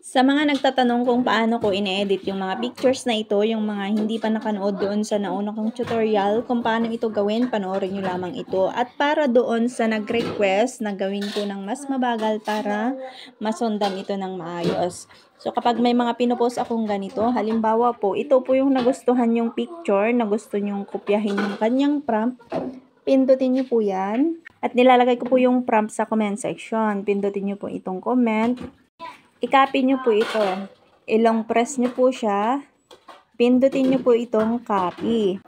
Sa mga nagtatanong kung paano ko ine-edit yung mga pictures na ito, yung mga hindi pa nakanood doon sa nauna kong tutorial, kung paano ito gawin, panoorin nyo lamang ito. At para doon sa nag-request na gawin ko ng mas mabagal para masundan ito ng maayos. So kapag may mga pinupost akong ganito, halimbawa po, ito po yung nagustuhan yung picture, na gusto nyong kopyahin yung kanyang prompt, pindutin nyo po yan. At nilalagay ko po yung prompt sa comment section. Pindutin nyo po itong comment. I-copy nyo po ito. Ilong press nyo po siya. Pindutin nyo po itong copy.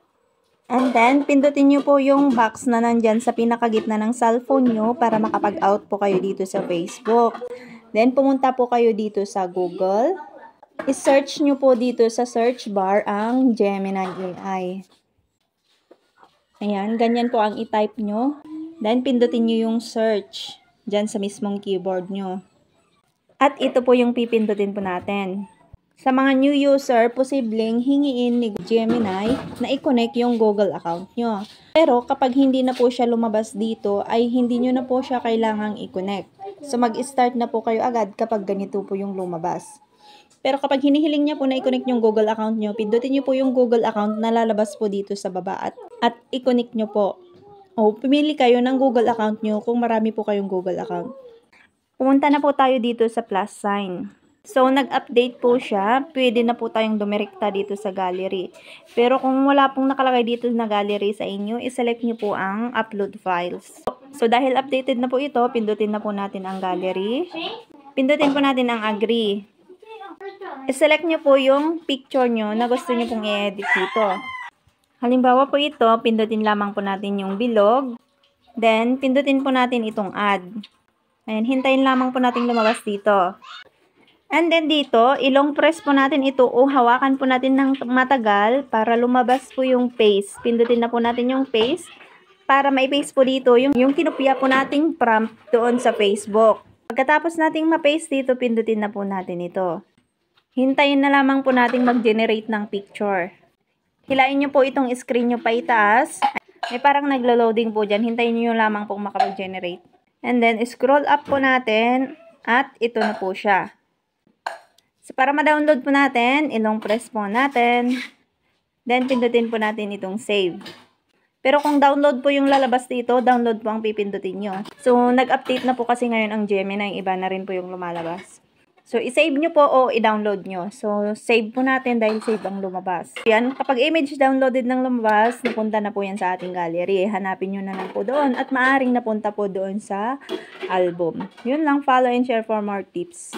And then, pindutin nyo po yung box na nandyan sa pinakagitna ng cellphone nyo para makapag-out po kayo dito sa Facebook. Then, pumunta po kayo dito sa Google. I-search nyo po dito sa search bar ang Gemini AI. Ayan, ganyan po ang i-type nyo. Then, pindutin nyo yung search dyan sa mismong keyboard nyo. At ito po yung pipindutin po natin. Sa mga new user, posibleng hingiin ni Gemini na i-connect yung Google account nyo. Pero kapag hindi na po siya lumabas dito, ay hindi nyo na po siya kailangang i-connect. So mag-start na po kayo agad kapag ganito po yung lumabas. Pero kapag hinihiling niya po na i-connect yung Google account nyo, pindutin nyo po yung Google account na lalabas po dito sa baba at i-connect nyo po. O pumili kayo ng Google account nyo kung marami po kayong Google account. Pumunta na po tayo dito sa plus sign. So, nag-update po siya. Pwede na po tayong dumirekta dito sa gallery. Pero kung wala pong nakalagay dito na gallery sa inyo, iselect nyo po ang upload files. So, dahil updated na po ito, pindutin na po natin ang gallery. Pindutin po natin ang agree. Iselect nyo po yung picture nyo na gusto nyo pong i-edit dito. Halimbawa po ito, pindutin lamang po natin yung bilog. Then, pindutin po natin itong add. Ayan, hintayin lamang po natin lumabas dito. And then dito, ilong press po natin ito o hawakan po natin ng matagal para lumabas po yung paste. Pindutin na po natin yung paste para mai-paste po dito yung kinopya po nating prompt doon sa Facebook. Pagkatapos nating ma-paste dito, pindutin na po natin ito. Hintayin na lamang po natin mag-generate ng picture. Hilain nyo po itong screen nyo pa itaas. May parang naglo-loading po dyan. Hintayin nyo lamang po makapag-generate. And then, scroll up po natin at ito na po siya. So, para ma-download po natin, ilong press po natin. Then, pindutin po natin itong save. Pero kung download po yung lalabas dito, download po ang pipindutin nyo. So, nag-update na po kasi ngayon ang Gemini. Iba na rin po yung lumalabas. So, i-save nyo po o i-download nyo. So, save po natin dahil save ang lumabas. Yan, kapag image downloaded ng lumabas, napunta na po yan sa ating gallery. Hanapin nyo na lang po doon at maaring napunta po doon sa album. Yun lang, follow and share for more tips.